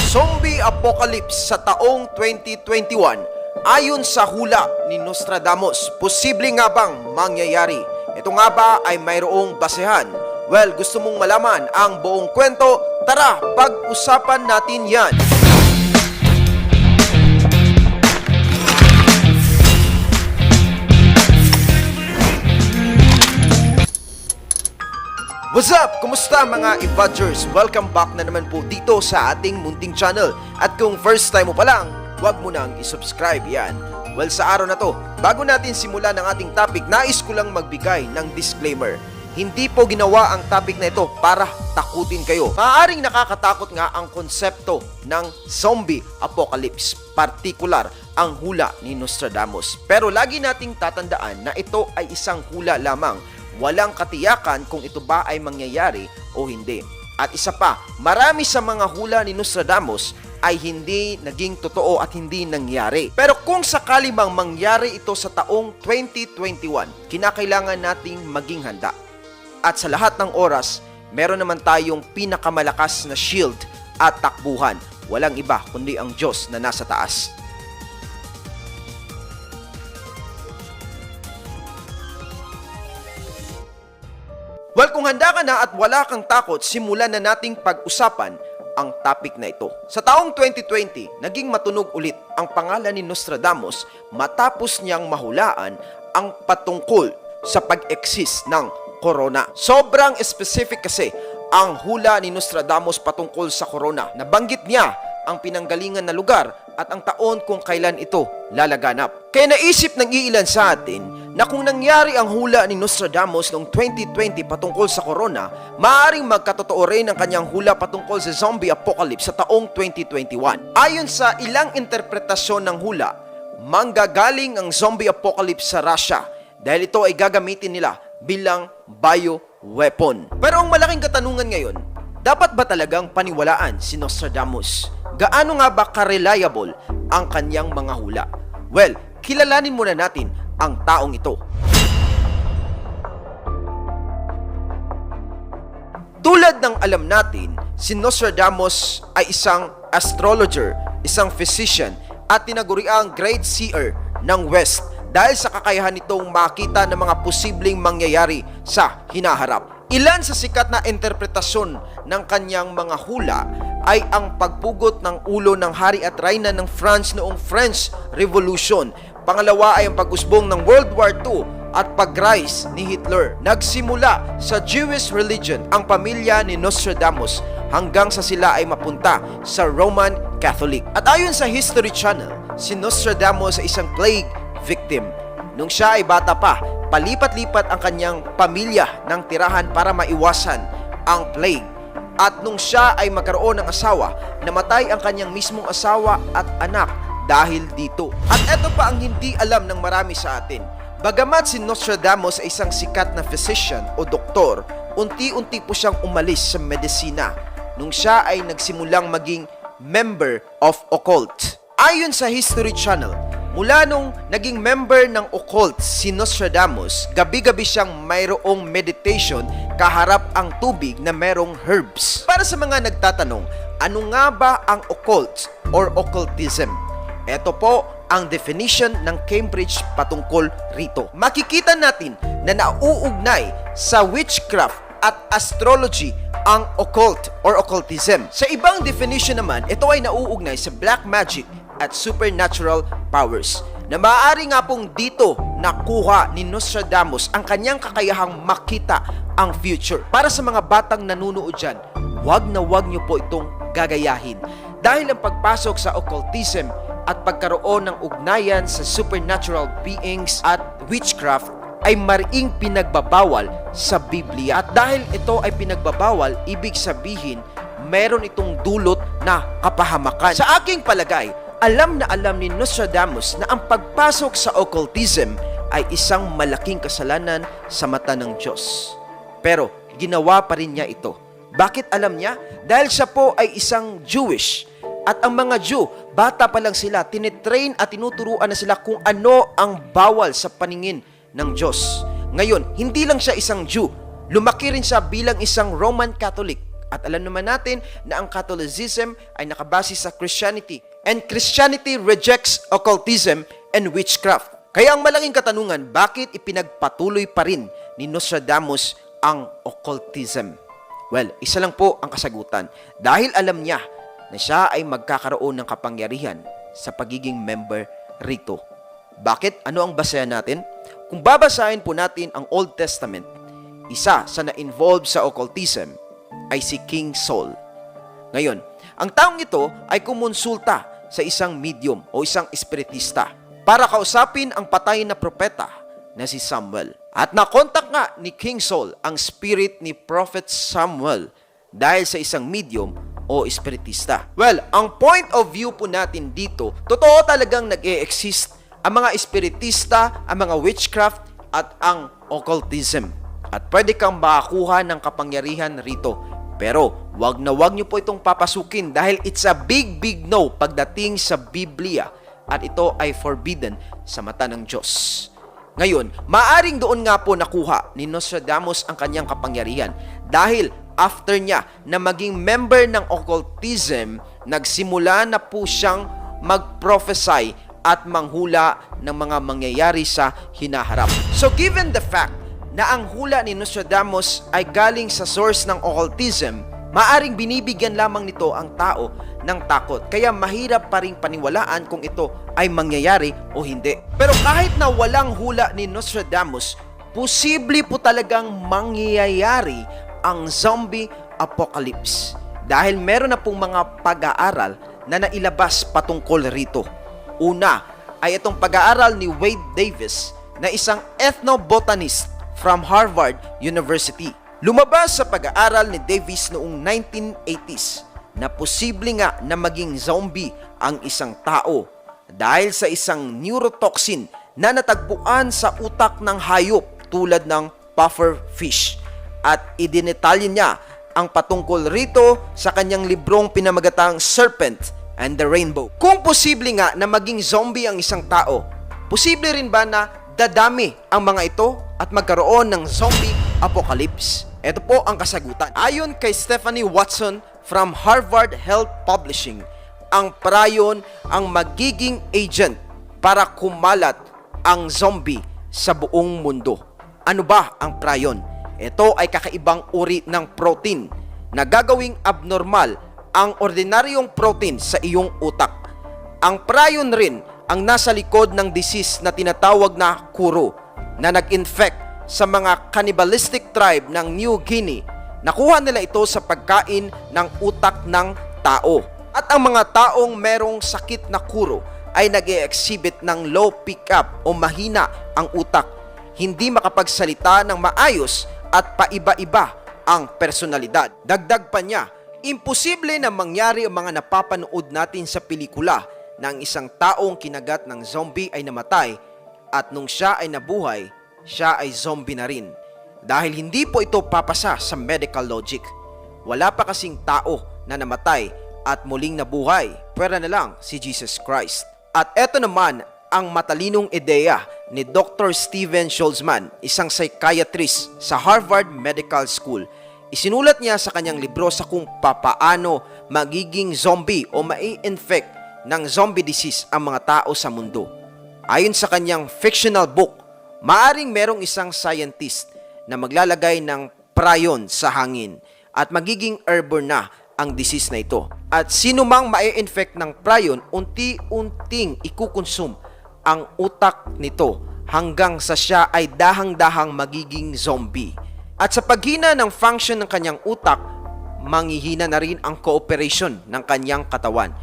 Zombie apocalypse sa taong 2021 ayon sa hula ni Nostradamus. Posible nga bang mangyayari? Ito nga ba ay mayroong basehan? Well, gusto mong malaman ang buong kwento? Tara, pag-usapan natin yan. What's up? Kumusta mga Evadgers? Welcome back na naman po dito sa ating munting channel. At kung first time mo pa lang, huwag mo nang isubscribe yan. Well, sa araw na to, bago natin simulan ang ating topic, nais ko lang magbigay ng disclaimer. Hindi po ginawa ang topic na ito para takutin kayo. Maaaring nakakatakot nga ang konsepto ng zombie apocalypse, partikular ang hula ni Nostradamus. Pero lagi nating tatandaan na ito ay isang hula lamang. Walang katiyakan kung ito ba ay mangyayari o hindi. At isa pa, marami sa mga hula ni Nostradamus ay hindi naging totoo at hindi nangyari. Pero kung sakali mang mangyari ito sa taong 2021, kinakailangan nating maging handa. At sa lahat ng oras, meron naman tayong pinakamalakas na shield at takbuhan. Walang iba kundi ang Diyos na nasa taas. Well, kung handa ka na at wala kang takot, simulan na nating pag-usapan ang topic na ito. Sa taong 2020, naging matunog ulit ang pangalan ni Nostradamus matapos niyang mahulaan ang patungkol sa pag-exist ng corona. Sobrang specific kasi ang hula ni Nostradamus patungkol sa corona. Nabanggit niya ang pinanggalingan na lugar at ang taon kung kailan ito lalaganap. Kaya naisip ng iilan sa atin na kung nangyari ang hula ni Nostradamus noong 2020 patungkol sa corona, maaaring magkatotoo rin ang kanyang hula patungkol sa zombie apocalypse sa taong 2021. Ayon sa ilang interpretasyon ng hula, manggagaling ang zombie apocalypse sa Russia dahil ito ay gagamitin nila bilang bioweapon. Pero ang malaking katanungan ngayon, dapat ba talagang paniwalaan si Nostradamus? Gaano nga ba ka-reliable ang kanyang mga hula? Well, kilalanin muna natin ang taong ito. Tulad ng alam natin, si Nostradamus ay isang astrologer, isang physician, at tinaguriang great seer ng West dahil sa kakayahan nitong makita ng mga posibleng mangyayari sa hinaharap. Ilan sa sikat na interpretasyon ng kanyang mga hula ay ang pagpugot ng ulo ng hari at reyna ng France noong French Revolution. Pangalawa ay ang pag-usbong ng World War II at pag-rise ni Hitler. Nagsimula sa Jewish religion ang pamilya ni Nostradamus hanggang sa sila ay mapunta sa Roman Catholic. At ayon sa History Channel, si Nostradamus ay isang plague victim. Nung siya ay bata pa, palipat-lipat ang kanyang pamilya ng tirahan para maiwasan ang plague. At nung siya ay magkaroon ng asawa, namatay ang kanyang mismong asawa at anak dahil dito. At ito pa ang hindi alam ng marami sa atin. Bagamat si Nostradamus ay isang sikat na physician o doktor, unti-unti po siyang umalis sa medisina nung siya ay nagsimulang maging member of occult. Ayon sa History Channel, mula nung naging member ng occult si Nostradamus, gabi-gabi siyang mayroong meditation kaharap ang tubig na merong herbs. Para sa mga nagtatanong, ano nga ba ang occult or occultism? Ito po ang definition ng Cambridge patungkol rito. Makikita natin na nauugnay sa witchcraft at astrology ang occult or occultism. Sa ibang definition naman, ito ay nauugnay sa black magic at supernatural powers, na maaari nga pong dito nakuha ni Nostradamus ang kanyang kakayahang makita ang future. Para sa mga batang nanunood dyan, wag na wag nyo po itong gagayahin. Dahil ang pagpasok sa occultism at pagkaroon ng ugnayan sa supernatural beings at witchcraft ay mariing pinagbabawal sa Biblia. At dahil ito ay pinagbabawal, ibig sabihin, meron itong dulot na kapahamakan. Sa aking palagay, alam na alam ni Nostradamus na ang pagpasok sa occultism ay isang malaking kasalanan sa mata ng Diyos. Pero ginawa pa rin niya ito. Bakit alam niya? Dahil siya po ay isang Jewish. At ang mga Jew, bata pa lang sila, tinitrain at tinuturuan na sila kung ano ang bawal sa paningin ng Diyos. Ngayon, hindi lang siya isang Jew, lumaki rin siya bilang isang Roman Catholic At alam naman natin na ang Catholicism ay nakabase sa Christianity. And Christianity rejects occultism and witchcraft. Kaya ang malaking katanungan, bakit ipinagpatuloy pa rin ni Nostradamus ang occultism? Well, isa lang po ang kasagutan. Dahil alam niya na siya ay magkakaroon ng kapangyarihan sa pagiging member rito. Bakit? Ano ang basehan natin? Kung babasahin po natin ang Old Testament, isa sa na-involved sa occultism ay si King Saul. Ngayon, ang taong ito ay kumonsulta sa isang medium o isang espiritista para kausapin ang patay na propeta na si Samuel. At nakontak nga ni King Saul ang spirit ni Prophet Samuel dahil sa isang medium o espiritista. Well, ang point of view po natin dito, totoo talagang nag-e-exist ang mga espiritista, ang mga witchcraft at ang occultism. At pwede kang makakuha ng kapangyarihan rito. Pero wag niyo po itong papasukin dahil it's a big no pagdating sa Biblia at ito ay forbidden sa mata ng Diyos. Ngayon, maaring doon nga po nakuha ni Nostradamus ang kanyang kapangyarihan dahil after niya na maging member ng occultism, nagsimula na po siyang mag-prophesy at manghula ng mga mangyayari sa hinaharap. So given the fact na ang hula ni Nostradamus ay galing sa source ng occultism, maaring binibigyan lamang nito ang tao ng takot. Kaya mahirap pa ring paniwalaan kung ito ay mangyayari o hindi. Pero kahit na walang hula ni Nostradamus, posible po talagang mangyayari ang zombie apocalypse. Dahil meron na pong mga pag-aaral na nailabas patungkol rito. Una ay itong pag-aaral ni Wade Davis na isang ethnobotanist from Harvard University. Lumabas sa pag-aaral ni Davis noong 1980s na posible nga na maging zombie ang isang tao dahil sa isang neurotoxin na natagpuan sa utak ng hayop tulad ng puffer fish. At idinetalye niya ang patungkol rito sa kanyang librong pinamagatang Serpent and the Rainbow. Kung posible nga na maging zombie ang isang tao, posible rin ba na dadami ang mga ito at magkaroon ng zombie apocalypse? Ito po ang kasagutan. Ayon kay Stephanie Watson from Harvard Health Publishing, ang prion ang magiging agent para kumalat ang zombie sa buong mundo. Ano ba ang prion? Ito ay kakaibang uri ng protein na gagawing abnormal ang ordinaryong protein sa iyong utak. Ang prion rin ang nasa likod ng disease na tinatawag na kuro na nag-infect sa mga cannibalistic tribe ng New Guinea. Nakuha nila ito sa pagkain ng utak ng tao. At ang mga taong merong sakit na kuro ay nag-e-exhibit ng low pick-up o mahina ang utak, hindi makapagsalita ng maayos at paiba-iba ang personalidad. Dagdag pa niya, imposible na mangyari ang mga napapanood natin sa pelikula na ang isang taong kinagat ng zombie ay namatay at nung siya ay nabuhay, siya ay zombie na rin. Dahil hindi po ito papasa sa medical logic. Wala pa kasing tao na namatay at muling nabuhay. Pwera na lang si Jesus Christ. At eto naman ang matalinong ideya ni Dr. Steven Schultzman, isang psychiatrist sa Harvard Medical School. Isinulat niya sa kanyang libro sa kung papaano magiging zombie o mai-infect ng zombie disease ang mga tao sa mundo. Ayon sa kanyang fictional book, maaring merong isang scientist na maglalagay ng prion sa hangin at magiging airborne na ang disease na ito. At sino mang mai-infect ng prion, unti-unting ikukonsume ang utak nito hanggang sa siya ay dahang-dahang magiging zombie. At sa paghina ng function ng kanyang utak, manghihina na rin ang cooperation ng kanyang katawan.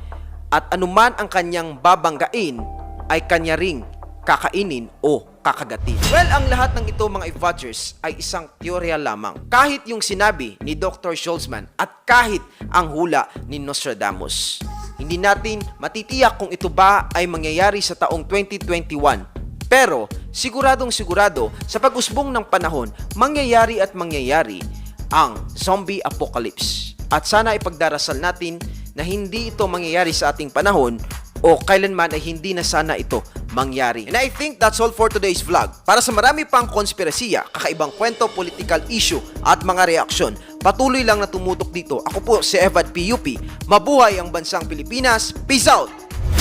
At anuman ang kanyang babanggain ay kanya ring kakainin o kakagatin. Well, ang lahat ng ito mga Evagers ay isang teorya lamang. Kahit yung sinabi ni Dr. Schultzman at kahit ang hula ni Nostradamus. Hindi natin matitiyak kung ito ba ay mangyayari sa taong 2021. Pero siguradong sigurado sa pag-usbong ng panahon, mangyayari at mangyayari ang zombie apocalypse. At sana ipagdarasal natin na hindi ito mangyayari sa ating panahon o kailanman ay hindi na sana ito mangyari. And I think that's all for today's vlog. Para sa marami pang konspirasiya, kakaibang kwento, political issue at mga reaksyon, patuloy lang na tumutok dito. Ako po si Evad PUP. Mabuhay ang bansang Pilipinas. Peace out!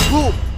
Woo!